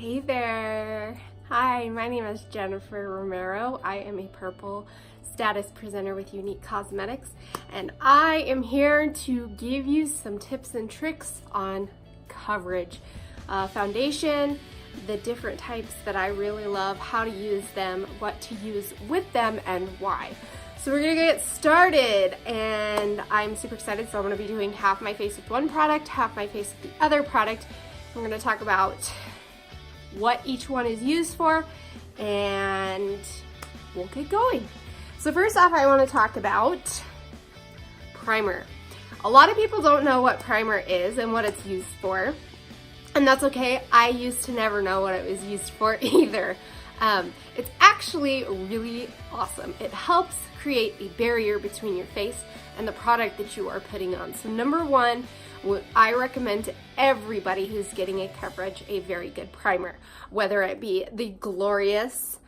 Hey there! Hi, my name is Jennifer Romero. I am a purple status presenter with Younique Cosmetics, and I am here to give you some tips and tricks on coverage. Foundation, the different types that I really love, how to use them, what to use with them, and why. So we're gonna get started, and I'm super excited. So I'm gonna be doing half my face with one product, half my face with the other product. We're gonna talk about what each one is used for, and we'll get going. So first off, I want to talk about primer. A lot of people don't know what primer is and what it's used for, and that's okay. I used to never know what it was used for either. It's actually really awesome. It helps create a barrier between your face and the product that you are putting on. So number one, what I recommend to everybody who's getting a coverage, a very good primer, whether it be the Glorious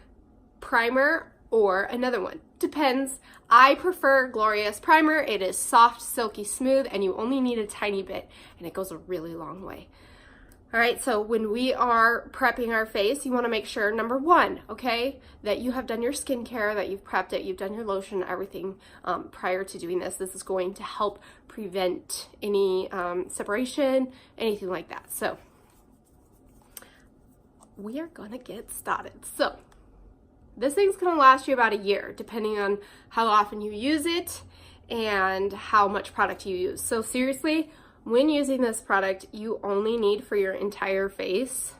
primer or another one. Depends. I prefer Glorious primer. It is soft, silky smooth, and you only need a tiny bit, and it goes a really long way. All right, so when we are prepping our face, you want to make sure, number one, okay, that you have done your skincare, that you've prepped it, you've done your lotion, everything prior to doing this. This is going to help prevent any separation, anything like that. So we are gonna get started. So this thing's gonna last you about a year, depending on how often you use it and how much product you use. So seriously, when using this product, you only need for your entire face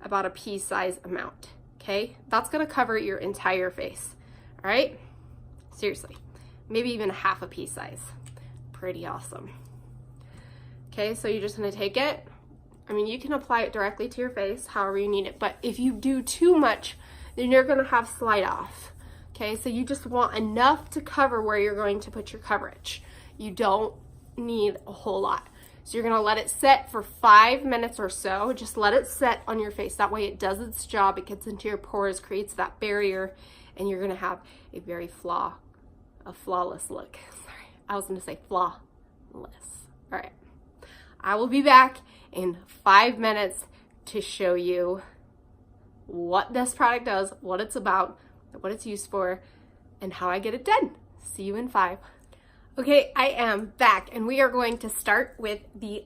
about a pea size amount, okay? That's gonna cover your entire face, all right? Seriously, maybe even half a pea size. Pretty awesome. Okay, so you're just gonna take it. I mean, you can apply it directly to your face, however you need it, but if you do too much, then you're gonna have slide off, okay? So you just want enough to cover where you're going to put your coverage. You don't need a whole lot. So you're gonna let it set for 5 minutes or so. Just let it set on your face. That way it does its job. It gets into your pores, creates that barrier, and you're gonna have a very flawless look. Sorry, I was gonna say flawless. All right, I will be back in 5 minutes to show you what this product does, what it's about, what it's used for, and how I get it done. See you in 5. Okay, I am back, and we are going to start with the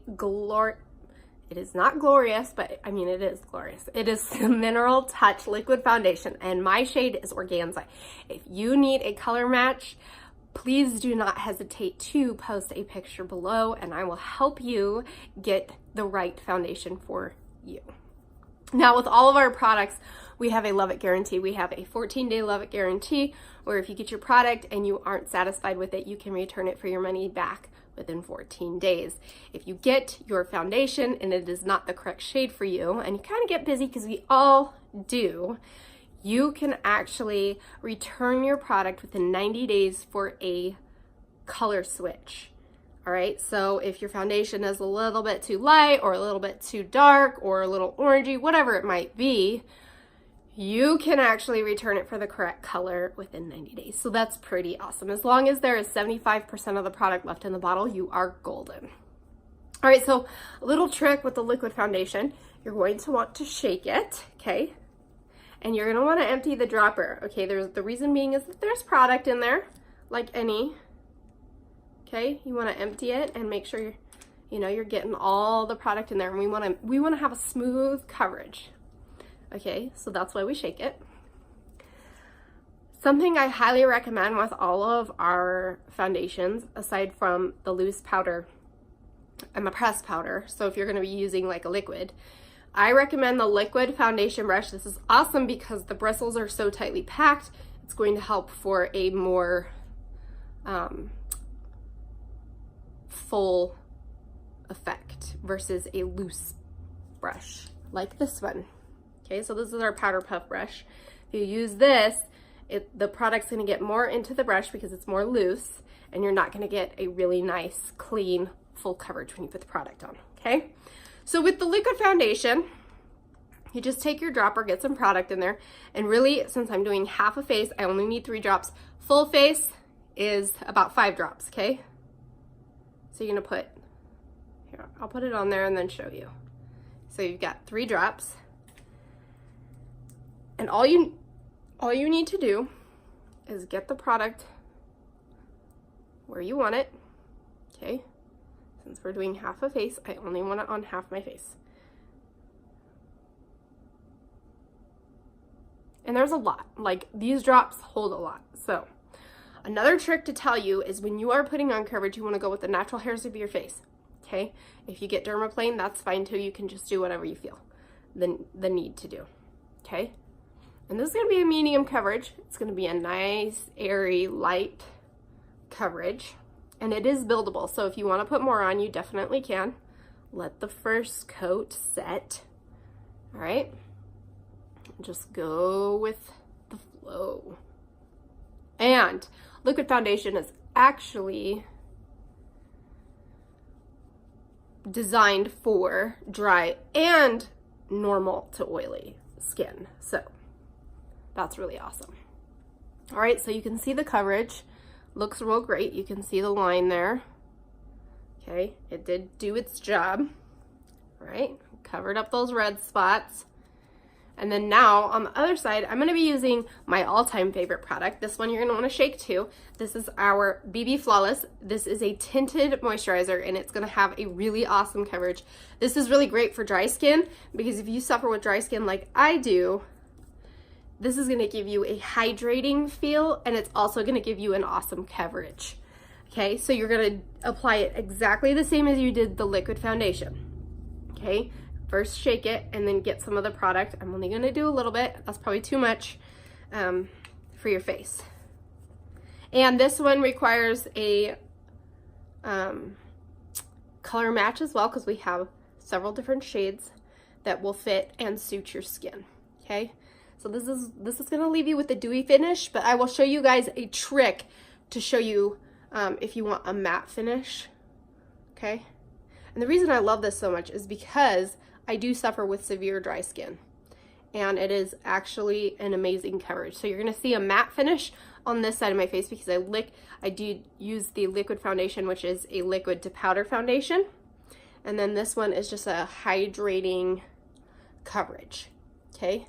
it is not Glorious, but I mean, it is glorious. It is the Mineral Touch Liquid Foundation, and my shade is Organza. If you need a color match, please do not hesitate to post a picture below, and I will help you get the right foundation for you. Now, with all of our products, we have a love it guarantee. We have a 14-day love it guarantee, where if you get your product and you aren't satisfied with it, you can return it for your money back within 14 days. If you get your foundation and it is not the correct shade for you, and you kind of get busy because we all do, you can actually return your product within 90 days for a color switch. All right, so if your foundation is a little bit too light or a little bit too dark or a little orangey, whatever it might be, you can actually return it for the correct color within 90 days. So that's pretty awesome. As long as there is 75% of the product left in the bottle, you are golden. All right, so a little trick with the liquid foundation, you're going to want to shake it, okay? And you're gonna wanna empty the dropper, okay? The reason being is that there's product in there, like any. Okay, you want to empty it and make sure you're getting all the product in there, and we want to have a smooth coverage. Okay, so that's why we shake it. Something I highly recommend with all of our foundations, aside from the loose powder and the pressed powder, so if you're going to be using like a liquid, I recommend the liquid foundation brush. This is awesome because the bristles are so tightly packed. It's going to help for a more full effect versus a loose brush like this one. Okay, so this is our powder puff brush. If you use this, the product's gonna get more into the brush because it's more loose, and you're not gonna get a really nice, clean, full coverage when you put the product on, okay? So with the liquid foundation, you just take your dropper, get some product in there, and really, since I'm doing half a face, I only need 3 drops. Full face is about 5 drops, okay? So you're gonna I'll put it on there and then show you. So you've got 3 drops. And all you need to do is get the product where you want it, okay? Since we're doing half a face, I only want it on half my face. And there's a lot, like these drops hold a lot. So another trick to tell you is when you are putting on coverage, you want to go with the natural hairs of your face, okay? If you get dermaplane, that's fine too. You can just do whatever you feel the need to do, okay? And this is going to be a medium coverage. It's going to be a nice, airy, light coverage. And it is buildable, so if you want to put more on, you definitely can. Let the first coat set, all right? Just go with the flow. And liquid foundation is actually designed for dry and normal to oily skin. So that's really awesome. All right, so you can see the coverage. Looks real great. You can see the line there. Okay, it did do its job. All right, covered up those red spots. And then now on the other side, I'm gonna be using my all-time favorite product. This one you're gonna wanna shake too. This is our BB Flawless. This is a tinted moisturizer and it's gonna have a really awesome coverage. This is really great for dry skin because if you suffer with dry skin like I do, this is gonna give you a hydrating feel and it's also gonna give you an awesome coverage. Okay, so you're gonna apply it exactly the same as you did the liquid foundation. Okay. First shake it and then get some of the product. I'm only gonna do a little bit. That's probably too much for your face. And this one requires a color match as well because we have several different shades that will fit and suit your skin, okay? So this is gonna leave you with a dewy finish, but I will show you guys a trick to show you if you want a matte finish, okay? And the reason I love this so much is because I do suffer with severe dry skin and it is actually an amazing coverage. So you're gonna see a matte finish on this side of my face because I do use the liquid foundation, which is a liquid to powder foundation. And then this one is just a hydrating coverage, okay?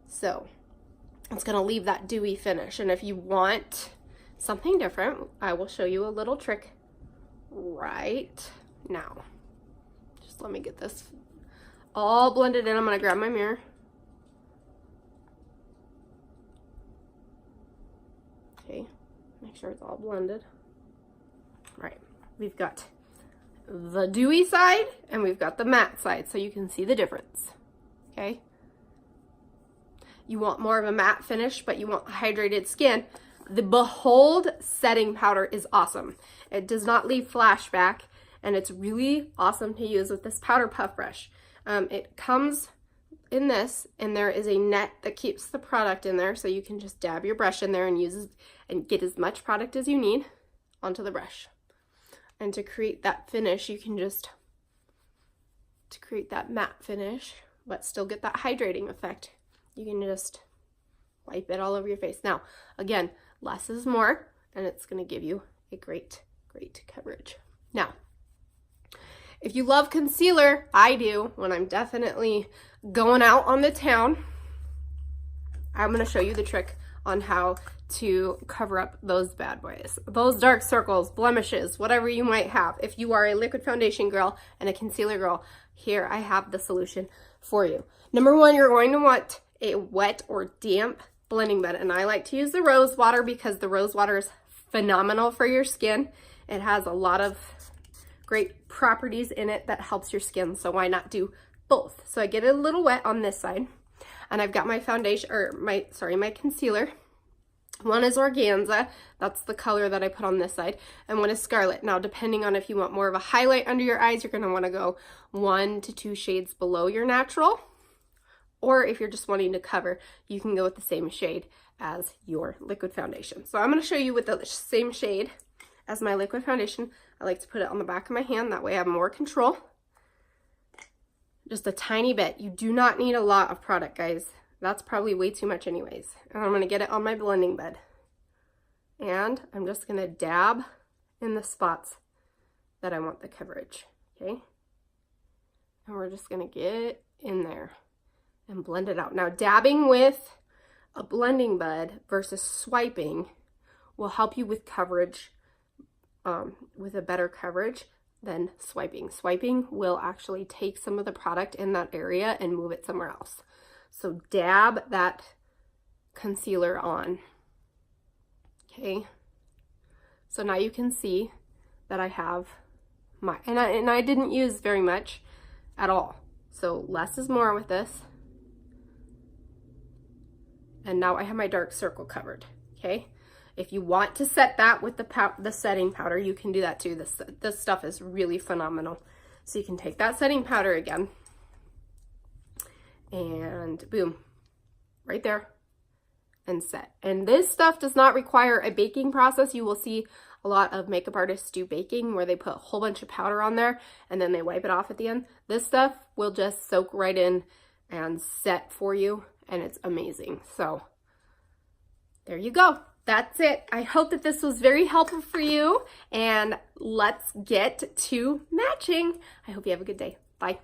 So it's gonna leave that dewy finish. And if you want something different, I will show you a little trick right now. Just let me get this all blended in. I'm gonna grab my mirror. Okay, make sure it's all blended. All right, we've got the dewy side and we've got the matte side, so you can see the difference, okay? You want more of a matte finish, but you want hydrated skin. The Behold setting powder is awesome. It does not leave flashback, and it's really awesome to use with this powder puff brush. It comes in this, and there is a net that keeps the product in there, so you can just dab your brush in there and use and get as much product as you need onto the brush. And to create that finish, you can just, to create that matte finish, but still get that hydrating effect, you can just wipe it all over your face. Now, again, less is more, and it's gonna give you a great, great coverage. Now, if you love concealer, I do, when I'm definitely going out on the town, I'm gonna show you the trick on how to cover up those bad boys, those dark circles, blemishes, whatever you might have. If you are a liquid foundation girl and a concealer girl, here I have the solution for you. Number one, you're going to want a wet or damp blending bed, and I like to use the rose water because the rose water is phenomenal for your skin. It has a lot of great properties in it that helps your skin, so why not do both? So I get it a little wet on this side, and I've got my foundation, or my concealer. One is Organza, that's the color that I put on this side, and one is Scarlet. Now, depending on if you want more of a highlight under your eyes, you're gonna wanna go 1 to 2 shades below your natural, or if you're just wanting to cover, you can go with the same shade as your liquid foundation. So I'm gonna show you with the same shade as my liquid foundation. I like to put it on the back of my hand, that way I have more control. Just a tiny bit. You do not need a lot of product, guys. That's probably way too much anyways. And I'm gonna get it on my blending bed. And I'm just gonna dab in the spots that I want the coverage, okay? And we're just gonna get in there and blend it out. Now, dabbing with a blending bud versus swiping will help you with coverage, with a better coverage than swiping. Swiping will actually take some of the product in that area and move it somewhere else. So dab that concealer on. Okay. So now you can see that I have my, and I didn't use very much at all. So less is more with this. And now I have my dark circle covered, okay? If you want to set that with the setting powder, you can do that too. This stuff is really phenomenal. So you can take that setting powder again, and boom, right there, and set. And this stuff does not require a baking process. You will see a lot of makeup artists do baking where they put a whole bunch of powder on there and then they wipe it off at the end. This stuff will just soak right in and set for you, and it's amazing. So there you go. That's it. I hope that this was very helpful for you, and let's get to matching. I hope you have a good day. Bye.